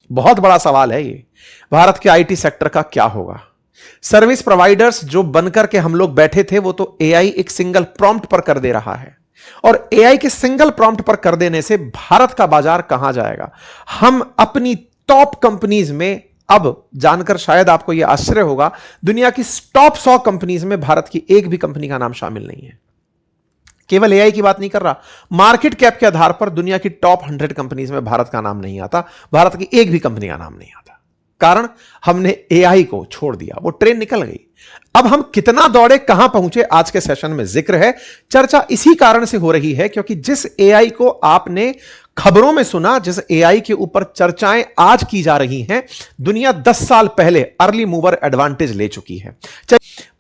बहुत बड़ा सवाल है ये। भारत के आईटी सेक्टर का क्या होगा? सर्विस प्रोवाइडर्स जो बनकर के हम लोग बैठे थे, वो तो एआई एक सिंगल प्रॉम्प्ट पर कर दे रहा है, और एआई के सिंगल प्रॉम्प्ट पर कर देने से भारत का बाजार कहां जाएगा? हम अपनी टॉप कंपनीज में, अब जानकर शायद आपको यह आश्चर्य होगा, दुनिया की टॉप 100 कंपनीज में भारत की एक भी कंपनी का नाम शामिल नहीं है। केवल एआई की बात नहीं कर रहा, मार्केट कैप के आधार पर दुनिया की टॉप 100 कंपनीज में भारत का नाम नहीं आता, भारत की एक भी कंपनी का नाम नहीं आता। कारण हमने एआई को छोड़ दिया, वो ट्रेन निकल गई। अब हम कितना दौड़े, कहां पहुंचे, आज के सेशन में जिक्र है। चर्चा इसी कारण से हो रही है क्योंकि जिस एआई को आपने खबरों में सुना, जिस एआई के ऊपर चर्चाएं आज की जा रही हैं, दुनिया 10 साल पहले अर्ली मूवर एडवांटेज ले चुकी है।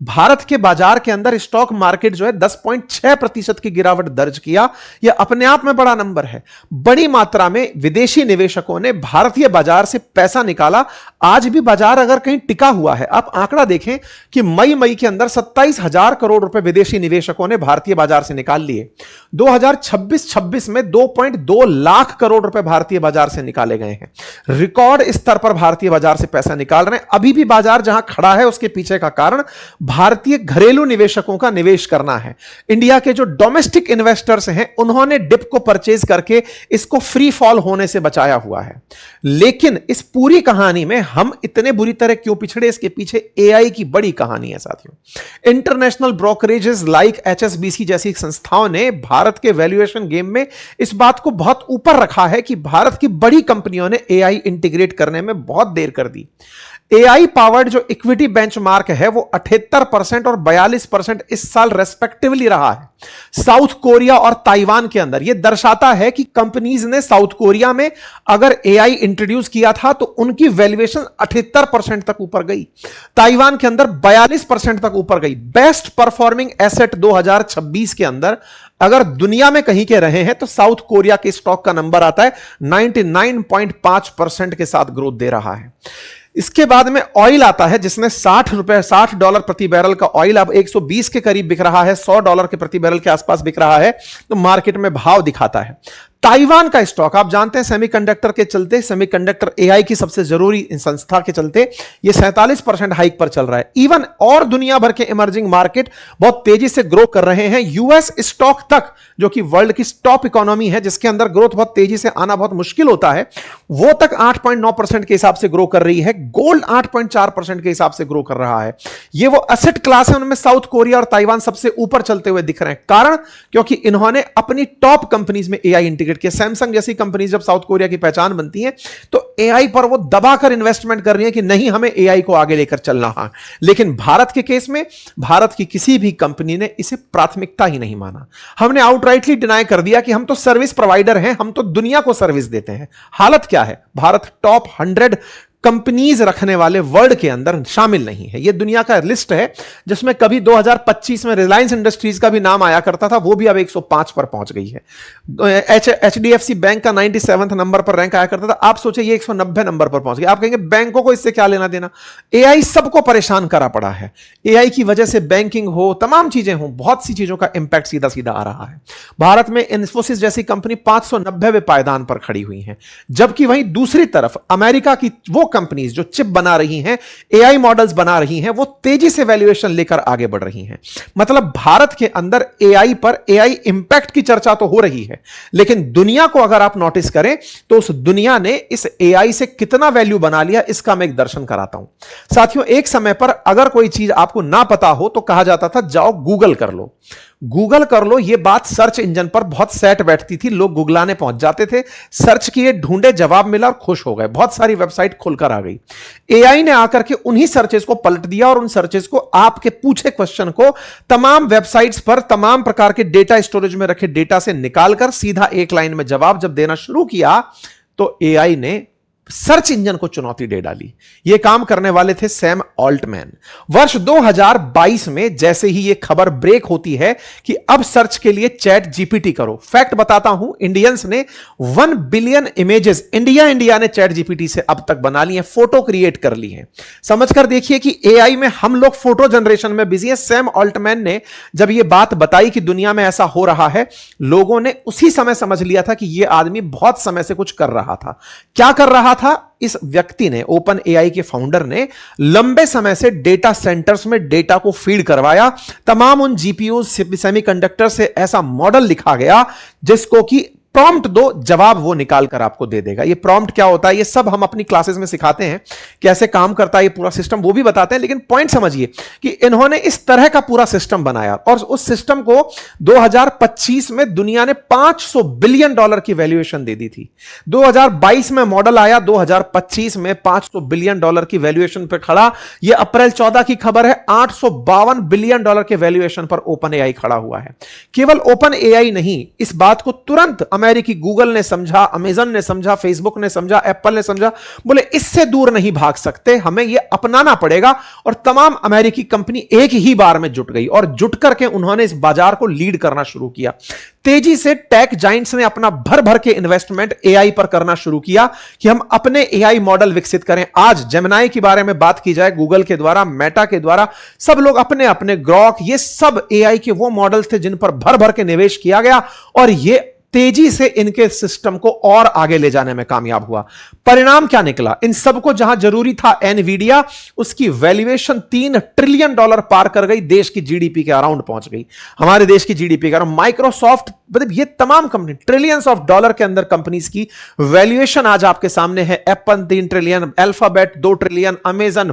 भारत के बाजार के अंदर स्टॉक मार्केट जो है 10.6% की गिरावट दर्ज किया, यह अपने आप में बड़ा नंबर है। बड़ी मात्रा में विदेशी निवेशकों ने भारतीय बाजार से पैसा निकाला। आज भी बाजार अगर कहीं टिका हुआ है, आप आंकड़ा देखें कि मई के अंदर 27,000 करोड़ रुपए विदेशी निवेशकों ने भारतीय बाजार से निकाल लिए। 2026 में 2.2 लाख करोड़ रुपए भारतीय बाजार से निकाले गए हैं। रिकॉर्ड स्तर पर भारतीय बाजार से पैसा निकाल रहे हैं। अभी भी बाजार जहां खड़ा है, उसके पीछे का कारण भारतीय घरेलू निवेशकों का निवेश करना है। इंडिया के जो डोमेस्टिक इन्वेस्टर्स हैं, उन्होंने डिप को परचेज करके इसको फ्री फॉल होने से बचाया हुआ है। लेकिन इस पूरी कहानी में हम इतने बुरी तरह क्यों पिछड़े, इसके पीछे एआई की बड़ी कहानी है साथियों। इंटरनेशनल ब्रोकरेजेस लाइक एचएसबीसी जैसी संस्थाओं ने भारत के वैल्यूएशन गेम में इस बात को बहुत ऊपर रखा है कि भारत की बड़ी कंपनियों ने एआई इंटीग्रेट करने में बहुत देर कर दी। एआई पावर्ड जो इक्विटी बेंचमार्क है, वो 78% और 42% इस साल रेस्पेक्टिवली रहा है साउथ कोरिया और ताइवान के अंदर। यह दर्शाता है कि कंपनीज ने साउथ कोरिया में अगर एआई इंट्रोड्यूस किया था तो उनकी वैल्यूएशन 78% तक ऊपर गई, ताइवान के अंदर 42% तक ऊपर गई। बेस्ट परफॉर्मिंग एसेट 2026 के अंदर अगर दुनिया में कहीं के रहे हैं तो साउथ कोरिया के स्टॉक का नंबर आता है 99.5% के साथ ग्रोथ दे रहा है। इसके बाद में ऑयल आता है, जिसमें $60 प्रति बैरल का ऑयल अब 120 के करीब बिक रहा है, $100 के प्रति बैरल के आसपास बिक रहा है, तो मार्केट में भाव दिखाता है। ताइवान का स्टॉक आप जानते हैं, सेमीकंडक्टर के चलते, सेमीकंडक्टर एआई की सबसे जरूरी संस्था के चलते ये 47% हाइक पर चल रहा है। इवन और दुनिया भर के इमर्जिंग मार्केट बहुत तेजी से ग्रो कर रहे हैं। यूएस स्टॉक तक, जो कि वर्ल्ड की टॉप इकोनॉमी है, जिसके अंदर ग्रोथ बहुत तेजी से आना बहुत मुश्किल होता है, वो तक 8.9% के हिसाब से ग्रो कर रही है। गोल्ड 8.4% के हिसाब से ग्रो कर रहा है। ये वो एसेट क्लास है, उनमें साउथ कोरिया और ताइवान सबसे ऊपर चलते हुए दिख रहे हैं। कारण क्योंकि इन्होंने अपनी टॉप कंपनीज में एआई इंटीग्रेट किया। सैमसंग जैसी कंपनी जब साउथ कोरिया की पहचान बनती है तो एआई पर वो दबाकर इन्वेस्टमेंट कर रही है कि नहीं, हमें एआई को आगे लेकर चलना है। लेकिन भारत के केस में भारत की किसी भी कंपनी ने इसे प्राथमिकता ही नहीं माना। हमने आउटराइटली डिनाई कर दिया कि हम तो सर्विस प्रोवाइडर हैं, हम तो दुनिया को सर्विस देते हैं। हालत क्या है? भारत टॉप 100 कंपनीज रखने वाले वर्ल्ड के अंदर शामिल नहीं है। यह दुनिया का लिस्ट है जिसमें कभी 2025 में रिलायंस इंडस्ट्रीज का भी नाम आया करता था, वो भी अब 105 पर पहुंच गई है। एचडीएफसी बैंक का 97 नंबर पर रैंक आया करता था, आप सोचिए ये 190 नंबर पर पहुंच गया। आप कहेंगे बैंकों को इससे क्या लेना देना? एआई सबको परेशान करा पड़ा है। एआई की वजह से बैंकिंग हो, तमाम चीजें हो, बहुत सी चीजों का इंपैक्ट सीधा सीधा आ रहा है। भारत में इन्फोसिस जैसी कंपनी 590वें पायदान पर खड़ी हुई है, जबकि वहीं दूसरी तरफ अमेरिका की वो कंपनीज जो चिप बना रही हैं, एआई मॉडल्स बना रही हैं, वो तेजी से वैल्यूएशन लेकर आगे बढ़ रही हैं। मतलब भारत के अंदर एआई पर, एआई इंपैक्ट की चर्चा तो हो रही है, लेकिन दुनिया को अगर आप नोटिस करें तो उस दुनिया ने इस एआई से कितना वैल्यू बना लिया, इसका मैं एक दर्शन कराता हूं। साथियों, एक समय पर अगर कोई चीज आपको ना पता हो तो कहा जाता था जाओ गूगल कर लो, गूगल कर लो। यह बात सर्च इंजन पर बहुत सेट बैठती थी, लोग गूगलाने पहुंच जाते थे, सर्च किए, ढूंढे, जवाब मिला और खुश हो गए। बहुत सारी वेबसाइट खुलकर आ गई। एआई ने आकर के उन्हीं सर्चेस को पलट दिया और उन सर्चेस को, आपके पूछे क्वेश्चन को तमाम वेबसाइट्स पर तमाम प्रकार के डेटा स्टोरेज में रखे डेटा से निकालकर सीधा एक लाइन में जवाब जब देना शुरू किया तो एआई ने सर्च इंजन को चुनौती दे डाली। यह काम करने वाले थे सैम ऑल्टमैन। वर्ष 2022 में जैसे ही यह खबर ब्रेक होती है कि अब सर्च के लिए चैट जीपीटी करो, फैक्ट बताता हूं, इंडियंस ने 1 बिलियन इमेजेस इंडिया ने चैट जीपीटी से अब तक बना ली है, फोटो क्रिएट कर ली है। समझकर देखिए कि एआई में हम लोग फोटो जनरेशन में बिजी है। सैम ऑल्टमैन ने जब यह बात बताई कि दुनिया में ऐसा हो रहा है, लोगों ने उसी समय समझ लिया था कि यह आदमी बहुत समय से कुछ कर रहा था। क्या कर रहा था, इस व्यक्ति ने, ओपन एआई के फाउंडर ने लंबे समय से डेटा सेंटर्स में डेटा को फीड करवाया। तमाम उन जीपीयू सेमीकंडक्टर से ऐसा मॉडल लिखा गया जिसको कि प्रॉम्प्ट दो, जवाब वो निकाल कर आपको दे देगा। ये प्रॉम्प्ट क्या होता है, ये सब हम अपनी क्लासेस में सिखाते हैं, कैसे काम करता है ये पूरा सिस्टम, वो भी बताते हैं। लेकिन पॉइंट समझिए कि इन्होंने इस तरह का पूरा सिस्टम बनाया और उस सिस्टम को 2025 में दुनिया ने $500 बिलियन की वैल्यूएशन दे दी थी। 2022 में मॉडल आया, 2025 में $500 बिलियन की वैल्यूएशन पर खड़ा। यह अप्रैल 14 की खबर है। $852 बिलियन के वैल्यूएशन पर ओपन एआई खड़ा हुआ है। केवल ओपन एआई नहीं, इस बात को तुरंत अमेरिकी गूगल ने समझा, अमेजन ने समझा, फेसबुक ने समझा, एप्पल ने समझा। बोले इससे दूर नहीं भाग सकते, हमें यह अपनाना पड़ेगा। और तमाम अमेरिकी कंपनी एक ही बार में जुट गई और जुट करके उन्होंने इस बाजार को लीड करना शुरू किया। तेजी से टेक जाइंट्स ने अपना भर भर के इन्वेस्टमेंट एआई पर करना शुरू किया कि हम अपने एआई मॉडल विकसित करें। आज जेमिनाई के बारे में बात की जाए, गूगल के द्वारा, मेटा के द्वारा, सब लोग अपने अपने ग्रॉक, ये सब एआई के वो मॉडल्स थे जिन पर भर भर के निवेश किया गया और ये तेजी से इनके सिस्टम को और आगे ले जाने में कामयाब हुआ। परिणाम क्या निकला? इन सबको जहां जरूरी था एनवीडिया, उसकी वैल्यूएशन $3 ट्रिलियन पार कर गई, देश की जीडीपी के अराउंड पहुंच गई, हमारे देश की जीडीपी का। माइक्रोसॉफ्ट, मतलब ये तमाम कंपनी, ट्रिलियंस ऑफ डॉलर के अंदर कंपनीज की वैल्यूएशन आज आपके सामने है। Apple 3 trillion, alphabet 2 trillion, Amazon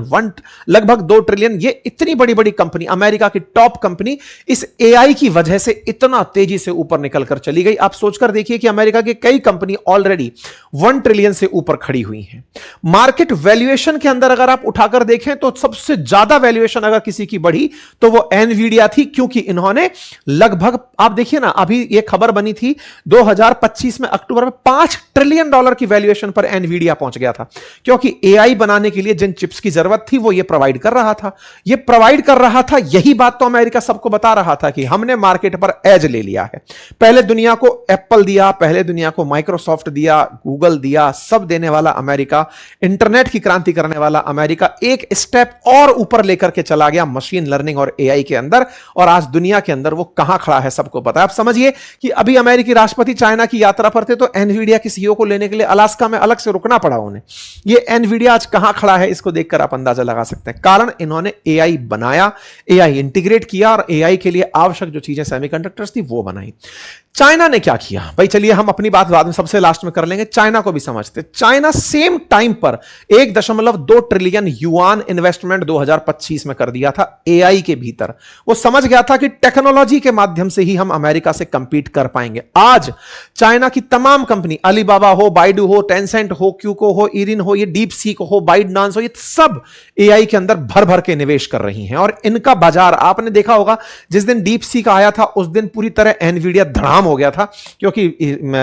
लगभग 2 ट्रिलियन। ये इतनी बड़ी बड़ी कंपनी, अमेरिका की टॉप कंपनी, इस एआई की वजह से इतना तेजी से ऊपर निकलकर चली गई। आप सोचकर देखिए कि अमेरिका की कई कंपनी ऑलरेडी 1 ट्रिलियन से ऊपर खड़ी हुई हैं। मार्केट वैल्यूएशन के अंदर अगर आप उठाकर देखें तो सबसे ज्यादा वैल्यूएशन अगर किसी की बढ़ी तो वो एनवीडिया थी, क्योंकि इन्होंने लगभग, आप देखिए ना, अभी ये खबर बनी थी 2025 में अक्टूबर में $5 ट्रिलियन की वैल्यूएशन पर एनवीडिया पहुंच गया था, क्योंकि एआई बनाने के लिए जिन चिप्स की जरूरत थी वो ये प्रोवाइड कर रहा था। ये प्रोवाइड कर रहा था, यही बात तो अमेरिका सबको बता रहा था कि हमने मार्केट पर एज ले लिया है। पहले दुनिया को एप्पल दिया, पहले दुनिया को माइक्रोसॉफ्ट दिया, गूगल दिया, सब देने वाला अमेरिका, इंटरनेट की क्रांति करने वाला अमेरिका एक स्टेप और ऊपर लेकर के चला गया मशीन लर्निंग और एआई के अंदर, और आज दुनिया के अंदर वो कहां खड़ा है सबको पता है। आप समझिए कि अभी अमेरिकी राष्ट्रपति चाइना की यात्रा पर थे तो एनवीडिया की सीईओ को लेने के लिए अलास्का में अलग से रुकना पड़ा उन्हें। ये एनवीडिया आज कहां खड़ा है इसको देखकर आप अंदाजा लगा सकते हैं। कारण इन्होंने एआई बनाया, एआई इंटीग्रेट किया और एआई के लिए आवश्यक जो चीजें सेमीकंडक्टर्स थी वो बनाई। चाइना ने क्या किया भाई, चलिए हम अपनी बात बाद में सबसे लास्ट में कर लेंगे, चाइना को भी समझते। चाइना सेम टाइम पर 1.2 ट्रिलियन युआन इन्वेस्टमेंट 2025 में कर दिया था एआई के भीतर। वो समझ गया था कि टेक्नोलॉजी के माध्यम से ही हम अमेरिका से कंपीट कर पाएंगे। आज चाइना की तमाम कंपनी, अलीबाबा हो, बाइडू हो, टेंसेंट हो, क्यूको हो, इरिन हो, ये डीप सीक हो, बाइटडांस हो, ये सब एआई के अंदर भर भर के निवेश कर रही हैं। और इनका बाजार आपने देखा होगा, जिस दिन डीप सीक आया था उस दिन पूरी तरह एनवीडिया धड़ाम हो गया था, क्योंकि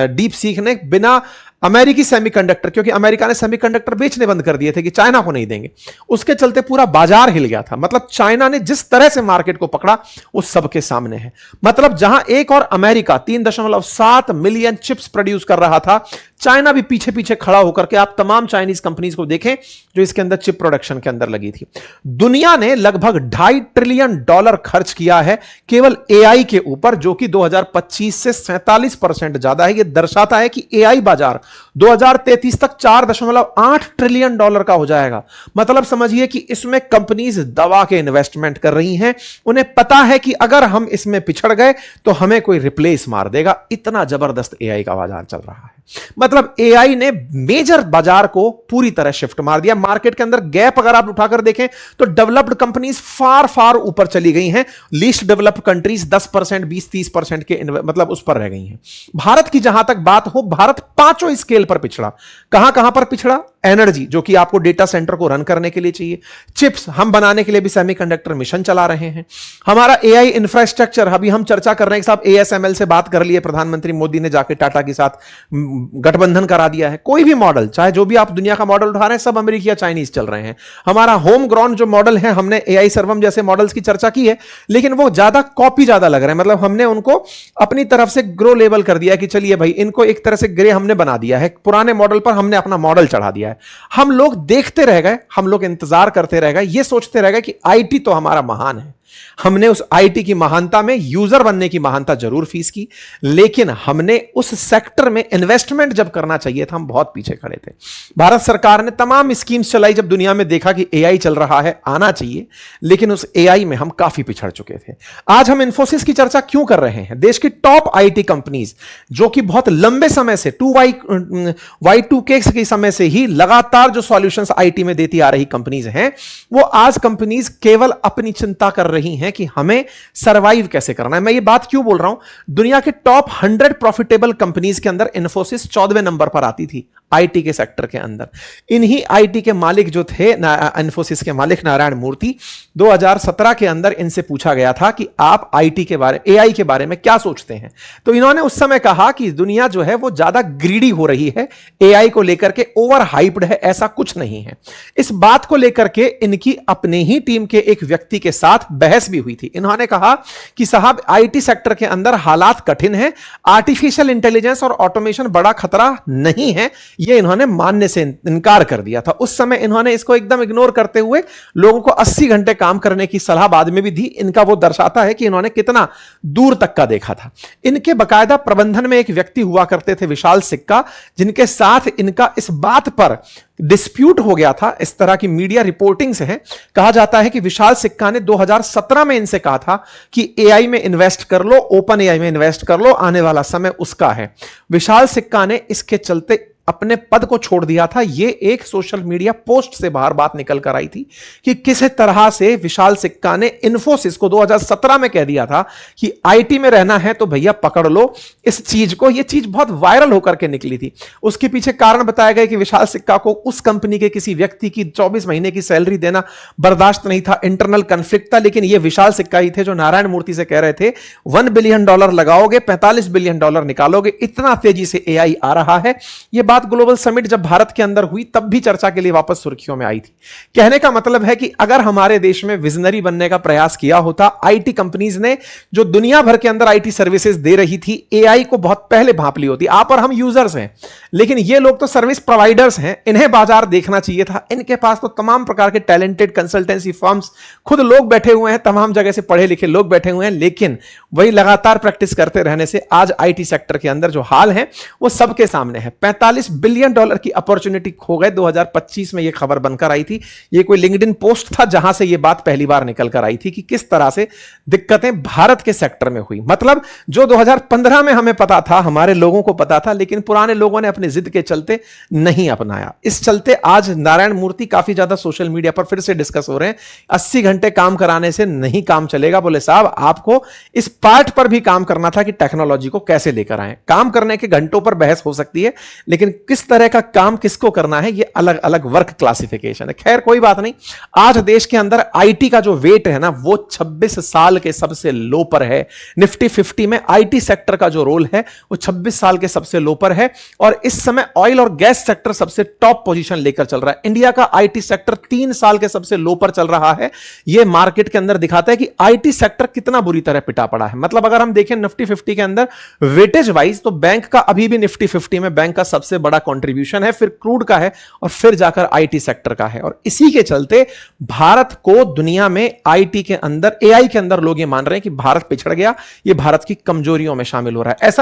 डीप सीक ने बिना अमेरिकी सेमीकंडक्टर, क्योंकि अमेरिका ने सेमीकंडक्टर बेचने बंद कर दिए थे कि चाइना को नहीं देंगे, उसके चलते पूरा बाजार हिल गया था। मतलब चाइना ने जिस तरह से मार्केट को पकड़ा वो सबके सामने है। मतलब जहां एक और अमेरिका 3.7 मिलियन चिप्स प्रोड्यूस कर रहा था, चाइना भी पीछे पीछे खड़ा होकर के, आप तमाम चाइनीज कंपनीज को देखें जो इसके अंदर चिप प्रोडक्शन के अंदर लगी थी। दुनिया ने लगभग $2.5 ट्रिलियन खर्च किया है केवल एआई के ऊपर, जो कि 2025 से 47% ज्यादा है। यह दर्शाता है कि एआई बाजार 2033 तक $4.8 ट्रिलियन का हो जाएगा। मतलब समझिए कि इसमें कंपनीज दबा के इन्वेस्टमेंट कर रही हैं। उन्हें पता है कि अगर हम इसमें पिछड़ गए तो हमें कोई रिप्लेस मार देगा। इतना जबरदस्त एआई का बाजार चल रहा है। मतलब एआई ने मेजर बाजार को पूरी तरह शिफ्ट मार दिया। मार्केट के अंदर गैप अगर आप उठाकर देखें तो डेवलप्ड कंपनीज फार फार ऊपर चली गई हैं, लीस्ट डेवलप्ड कंट्रीज 10%, 20-30% के मतलब उस पर रह गई हैं। भारत की जहां तक बात हो, भारत 5 स्केल पर पिछड़ा। कहां कहां पर पिछड़ा? एनर्जी, जो कि आपको डेटा सेंटर को रन करने के लिए चाहिए। चिप्स, हम बनाने के लिए भी सेमीकंडक्टर मिशन चला रहे हैं। हमारा एआई इंफ्रास्ट्रक्चर, अभी हम चर्चा कर रहे हैं कि साहब एएसएमएल से बात कर लिए, प्रधानमंत्री मोदी ने जाके टाटा के साथ गठबंधन करा दिया है। कोई भी मॉडल, चाहे जो भी आप दुनिया का मॉडल उठा रहे हैं, सब अमेरिकी या चाइनीज चल रहे हैं। हमारा होम ग्राउंड जो मॉडल है, हमने एआई सर्वम जैसे मॉडल्स की चर्चा की है, लेकिन वो ज्यादा कॉपी ज्यादा लग रहे हैं। मतलब हमने उनको अपनी तरफ से ग्रो लेवल कर दिया कि चलिए भाई, इनको एक तरह से ग्रे हमने बना दिया है, पुराने मॉडल पर हमने अपना मॉडल चढ़ा दिया है। हम लोग देखते रह गए, हम लोग इंतजार करते रह गए, ये सोचते रह गए कि आईटी तो हमारा महान है, हमने उस आईटी की महानता में यूजर बनने की महानता जरूर फीस की, लेकिन हमने उस सेक्टर में इन्वेस्टमेंट जब करना चाहिए था हम बहुत पीछे खड़े थे। भारत सरकार ने तमाम स्कीम्स चलाई, जब दुनिया में देखा कि एआई चल रहा है, आना चाहिए, लेकिन उस एआई में हम काफी पिछड़ चुके थे। आज हम इन्फोसिस की चर्चा क्यों कर रहे हैं? देश की टॉप आईटी कंपनीज जो कि बहुत लंबे समय से Y2K के समय से ही लगातार जो सॉल्यूशंस आईटी में देती आ रही कंपनीज हैं, वो आज कंपनीज केवल अपनी चिंता कर रही हैं कि हमें सरवाइव कैसे करना है। मैं ये बात क्यों बोल रहा हूं? दुनिया के टॉप 100 प्रॉफिटेबल कंपनीज के अंदर इन्फोसिस 14वें नंबर पर आती थी आईटी के सेक्टर के अंदर। इन्हीं आईटी के मालिक जो थे, इन्फोसिस के मालिक नारायण मूर्ति, 2017 के अंदर इनसे पूछा गया था कि आप आईटी के बारे, एआई के बारे में क्या सोचते हैं? तो इन्होंने उस समय कहा कि दुनिया जो है वो ज्यादा ग्रीडी हो रही है, एआई को लेकर के ओवर हाइप्ड है, ऐसा कुछ नहीं है। इस बात को लेकर के इनकी अपने ही टीम के एक व्यक्ति के साथ बहस भी हुई थी। इन्होंने कहा कि साहब, आईटी सेक्टर के अंदर हालात कठिन है, आर्टिफिशियल इंटेलिजेंस और ऑटोमेशन बड़ा खतरा नहीं है, ये इन्होंने मानने से इनकार कर दिया था। उस समय इन्होंने इसको एकदम इग्नोर करते हुए लोगों को 80 घंटे काम करने की सलाह बाद में भी दी। इनका वो दर्शाता है कि इन्होंने कितना दूर तक का देखा था। इनके बकायदा प्रबंधन में एक व्यक्ति हुआ करते थे, विशाल सिक्का, जिनके साथ इनका इस बात पर डिस्प्यूट हो गया था। इस तरह की मीडिया रिपोर्टिंग्स हैं। कहा जाता है कि विशाल सिक्का ने 2017 में इनसे कहा था कि एआई में इन्वेस्ट कर लो, ओपन एआई में इन्वेस्ट कर लो, आने वाला समय उसका है। विशाल सिक्का ने इसके चलते अपने पद को छोड़ दिया था। यह एक सोशल मीडिया पोस्ट से बाहर बात निकल कर आई थी कि किस तरह से विशाल सिक्का ने इन्फोसिस को 2017 में कह दिया था कि आईटी में रहना है तो भैया पकड़ लो इस चीज को। यह चीज बहुत वायरल होकर के निकली थी। उसके पीछे कारण बताया गया कि विशाल सिक्का को उस कंपनी के किसी व्यक्ति की 24 महीने की सैलरी देना बर्दाश्त नहीं था, इंटरनल कंफ्लिक्ट था। लेकिन यह विशाल सिक्का ही थे जो नारायण मूर्ति से कह रहे थे $1 बिलियन लगाओगे, $45 बिलियन निकालोगे, इतना तेजी से एआई आ रहा है। यह बात ग्लोबल समिट जब भारत के अंदर हुई तब भी चर्चा के लिए वापस सुर्खियों में आई थी। कहने का मतलब है कि अगर हमारे देश में विजनरी बनने का प्रयास किया होता, आईटी कंपनीज ने जो दुनिया भर के अंदर आईटी सर्विसेज दे रही थी, एआई को बहुत पहले भांप ली होती। आप और हम यूजर्स हैं, लेकिन ये लोग तो सर्विस प्रोवाइडर्स हैं, इन्हें बाजार देखना चाहिए था। इनके पास तो तमाम प्रकार के टैलेंटेड कंसल्टेंसी फर्म्स, खुद लोग बैठे हुए हैं, तमाम जगह से पढ़े लिखे लोग बैठे हुए हैं, लेकिन वही लगातार प्रैक्टिस करते रहने से आज आईटी सेक्टर के अंदर जो हाल है वो सबके सामने है। $45 बिलियन की अपॉर्चुनिटी खो गए। 2025 में यह खबर बनकर आई थी। यह कोई लिंक्डइन पोस्ट था जहां से यह बात पहली बार निकल कर आई थी कि किस तरह से दिक्कतें भारत के सेक्टर में हुई। मतलब जो 2015 में हमें पता था, हमारे लोगों को पता था, लेकिन पुराने लोगों ने अपनी जिद के चलते नहीं अपनाया। इस चलते आज नारायण मूर्ति काफी ज्यादा सोशल मीडिया पर फिर से डिस्कस हो रहे हैं। 80 घंटे काम कराने से नहीं काम चलेगा। बोले साहब, आपको इस पार्ट पर भी काम करना था कि टेक्नोलॉजी को कैसे लेकर आए। काम करने के घंटों पर बहस हो सकती है, लेकिन किस तरह का काम किसको करना है ये अलग अलग वर्क क्लासिफिकेशन है। खैर कोई बात नहीं। आज देश के अंदर आईटी का जो वेट है ना, वो 26 साल के सबसे लो पर है। निफ्टी 50 में आईटी सेक्टर का जो रोल है वो 26 साल के सबसे लो पर है। और इस समय ऑयल और गैस सेक्टर सबसे टॉप पोजीशन लेकर चल रहा है। इंडिया का आईटी सेक्टर 3 साल के सबसे लो पर चल रहा है। यह मार्केट के अंदर दिखाता है कि आईटी सेक्टर कितना बुरी तरह पिटा पड़ा है। मतलब अगर हम देखें निफ्टी 50 के अंदर वेटेज वाइज, तो बैंक का अभी भी निफ्टी 50 में बैंक का सबसे बड़ा कंट्रीब्यूशन है, फिर क्रूड का है और फिर जाकर आईटी सेक्टर का है। और इसी के चलते भारत को दुनिया में आईटी के अंदर, एआई के अंदर लोग ये मान रहे हैं कि भारत पिछड़ गया, ये भारत की कमजोरियों में शामिल हो रहा है। ऐसा